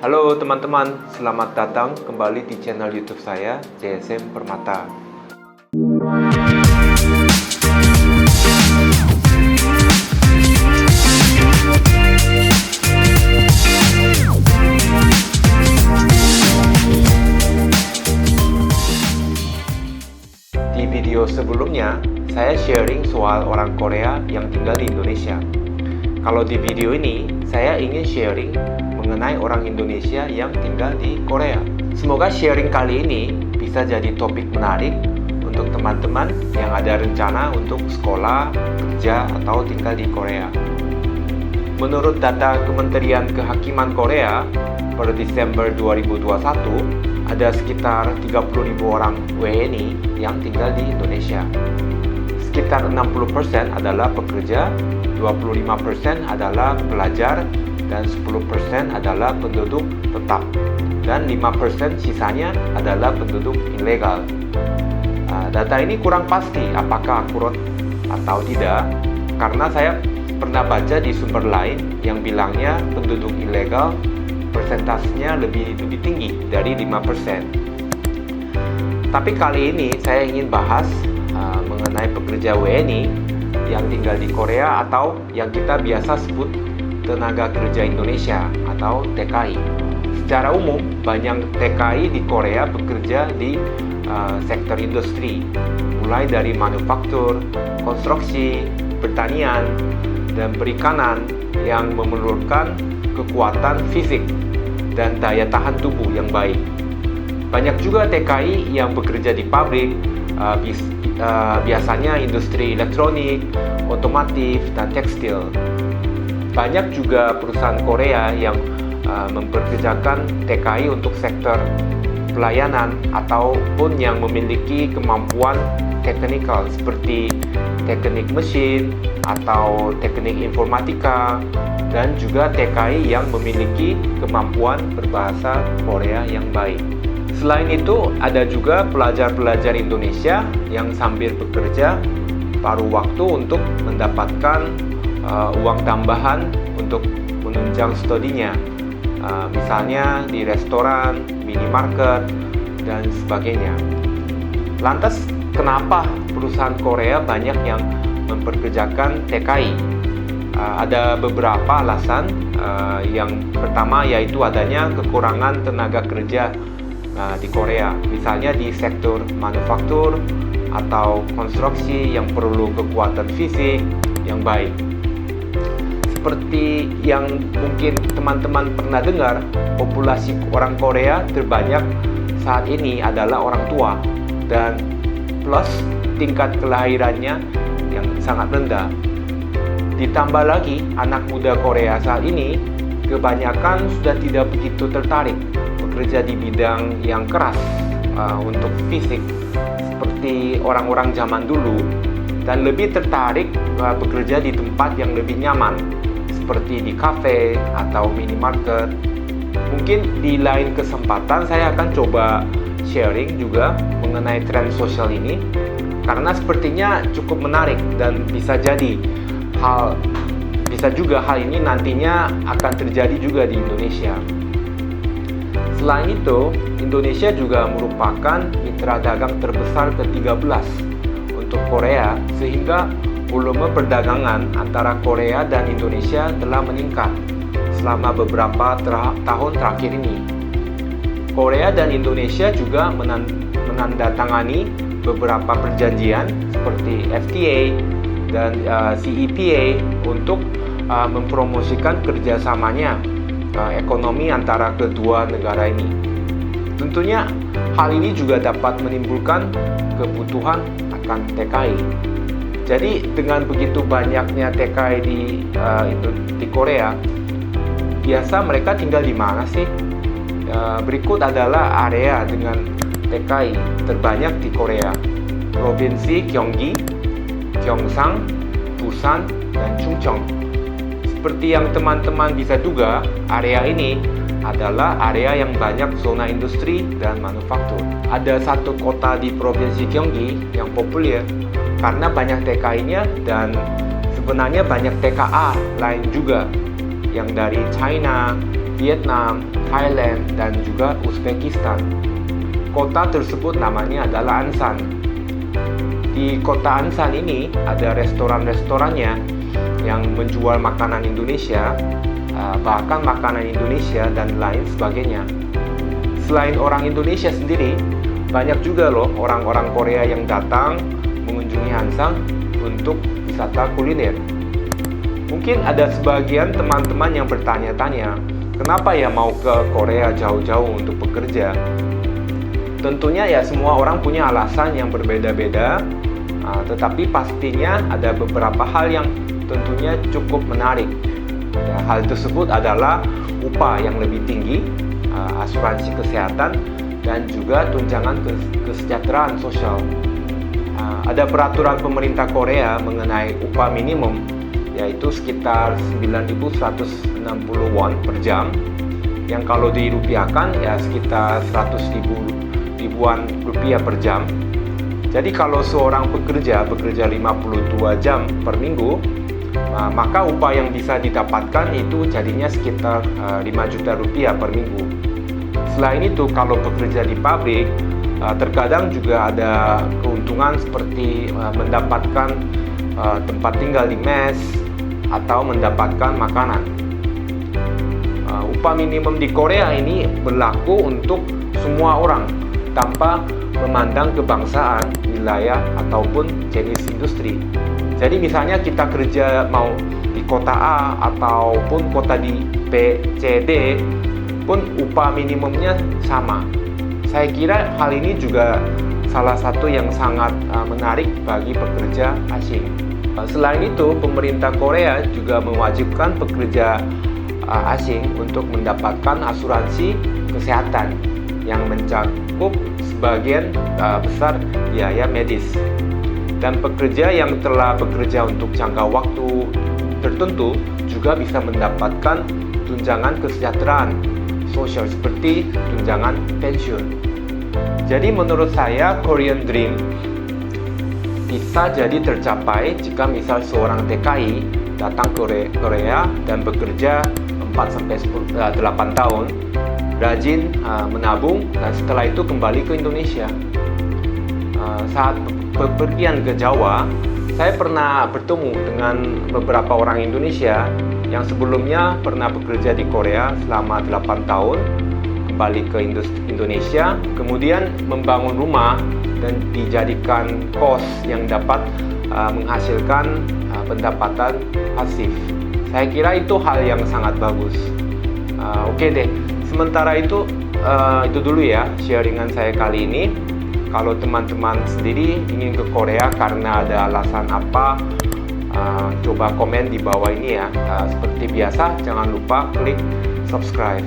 Halo teman-teman, selamat datang kembali di channel YouTube saya, JSM Permata. Di video sebelumnya, saya sharing soal orang Korea yang tinggal di Indonesia. Kalau di video ini, saya ingin sharing mengenai orang Indonesia yang tinggal di Korea. Semoga sharing kali ini bisa jadi topik menarik untuk teman-teman yang ada rencana untuk sekolah, kerja, atau tinggal di Korea. Menurut data Kementerian Kehakiman Korea, per Desember 2021, ada sekitar 30.000 orang WNI yang tinggal di Indonesia. Sekitar 60% adalah pekerja, 25% adalah pelajar, dan 10% adalah penduduk tetap, dan 5% sisanya adalah penduduk ilegal. Data ini kurang pasti apakah akurat atau tidak, karena saya pernah baca di sumber lain yang bilangnya penduduk ilegal persentasenya lebih tinggi dari 5%. Tapi kali ini saya ingin bahas mengenai pekerja WNI yang tinggal di Korea atau yang kita biasa sebut tenaga kerja Indonesia atau TKI. Secara umum, banyak TKI di Korea bekerja di sektor industri, mulai dari manufaktur, konstruksi, pertanian, dan perikanan yang memerlukan kekuatan fisik dan daya tahan tubuh yang baik. Banyak juga TKI yang bekerja di pabrik, biasanya industri elektronik, otomotif, dan tekstil. Banyak juga perusahaan Korea yang mempekerjakan TKI untuk sektor pelayanan ataupun yang memiliki kemampuan teknikal seperti teknik mesin atau teknik informatika, dan juga TKI yang memiliki kemampuan berbahasa Korea yang baik. Selain itu, ada juga pelajar-pelajar Indonesia yang sambil bekerja paruh waktu untuk mendapatkan uang tambahan untuk menunjang studinya, misalnya di restoran, minimarket, dan sebagainya. Lantas, kenapa perusahaan Korea banyak yang mempekerjakan TKI? Ada beberapa alasan. Yang pertama yaitu adanya kekurangan tenaga kerja di Korea, misalnya di sektor manufaktur atau konstruksi yang perlu kekuatan fisik yang baik. Seperti yang mungkin teman-teman pernah dengar, populasi orang Korea terbanyak saat ini adalah orang tua, dan plus tingkat kelahirannya yang sangat rendah. Ditambah lagi, anak muda Korea saat ini kebanyakan sudah tidak begitu tertarik bekerja di bidang yang keras untuk fisik seperti orang-orang zaman dulu, dan lebih tertarik bekerja di tempat yang lebih nyaman seperti di kafe atau minimarket. Mungkin di lain kesempatan saya akan coba sharing juga mengenai tren sosial ini, karena sepertinya cukup menarik dan bisa juga hal ini nantinya akan terjadi juga di Indonesia. Selain itu, Indonesia juga merupakan mitra dagang terbesar ke-13 untuk Korea, sehingga volume perdagangan antara Korea dan Indonesia telah meningkat selama beberapa tahun terakhir ini. Korea dan Indonesia juga menandatangani beberapa perjanjian seperti FTA dan CEPA untuk mempromosikan kerjasamanya ekonomi antara kedua negara ini. Tentunya hal ini juga dapat menimbulkan kebutuhan akan TKI. Jadi dengan begitu banyaknya TKI di Korea, biasa mereka tinggal di mana sih? Berikut adalah area dengan TKI terbanyak di Korea: Provinsi Gyeonggi, Gyeongsang, Busan, dan Chungcheong. Seperti yang teman-teman bisa duga, area ini adalah area yang banyak zona industri dan manufaktur. Ada satu kota di Provinsi Gyeonggi yang populer karena banyak TKI-nya, dan sebenarnya banyak TKA lain juga yang dari China, Vietnam, Thailand, dan juga Uzbekistan. Kota tersebut namanya adalah Ansan. Di kota Ansan ini ada restoran-restorannya yang menjual makanan Indonesia, bahkan makanan Indonesia dan lain sebagainya. Selain orang Indonesia sendiri, banyak juga loh orang-orang Korea yang datang mengunjungi Ansan untuk wisata kuliner. Mungkin ada sebagian teman-teman yang bertanya-tanya, kenapa ya mau ke Korea jauh-jauh untuk bekerja? Tentunya ya semua orang punya alasan yang berbeda-beda, tetapi pastinya ada beberapa hal yang tentunya cukup menarik. Ya, hal tersebut adalah upah yang lebih tinggi, asuransi kesehatan, dan juga tunjangan kesejahteraan sosial. Ada peraturan pemerintah Korea mengenai upah minimum, yaitu sekitar 9.160 won per jam, yang kalau dirupiahkan ya sekitar 100 ribuan rupiah per jam. Jadi kalau seorang bekerja 52 jam per minggu, maka upah yang bisa didapatkan itu jadinya sekitar 5 juta rupiah per minggu. Selain itu, kalau bekerja di pabrik, terkadang juga ada keuntungan seperti mendapatkan tempat tinggal di mes atau mendapatkan makanan. Upah minimum di Korea ini berlaku untuk semua orang tanpa memandang kebangsaan, wilayah, ataupun jenis industri. Jadi misalnya kita kerja mau di kota A ataupun kota di B, C, D pun upah minimumnya sama. Saya kira hal ini juga salah satu yang sangat menarik bagi pekerja asing. Selain itu, pemerintah Korea juga mewajibkan pekerja asing untuk mendapatkan asuransi kesehatan yang mencakup sebagian besar biaya medis. Dan pekerja yang telah bekerja untuk jangka waktu tertentu juga bisa mendapatkan tunjangan kesejahteraan sosial seperti tunjangan pensiun. Jadi menurut saya Korean Dream bisa jadi tercapai jika misal seorang TKI datang ke Korea dan bekerja 4-8 tahun, rajin menabung, dan setelah itu kembali ke Indonesia. Saat bepergian ke Jawa, saya pernah bertemu dengan beberapa orang Indonesia yang sebelumnya pernah bekerja di Korea selama 8 tahun, kembali ke Indonesia, kemudian membangun rumah dan dijadikan kos yang dapat menghasilkan pendapatan pasif. Saya kira itu hal yang sangat bagus. Oke deh, sementara itu dulu ya sharingan saya kali ini. Kalau teman-teman sendiri ingin ke Korea karena ada alasan apa, coba komen di bawah ini ya. Seperti biasa, jangan lupa klik subscribe.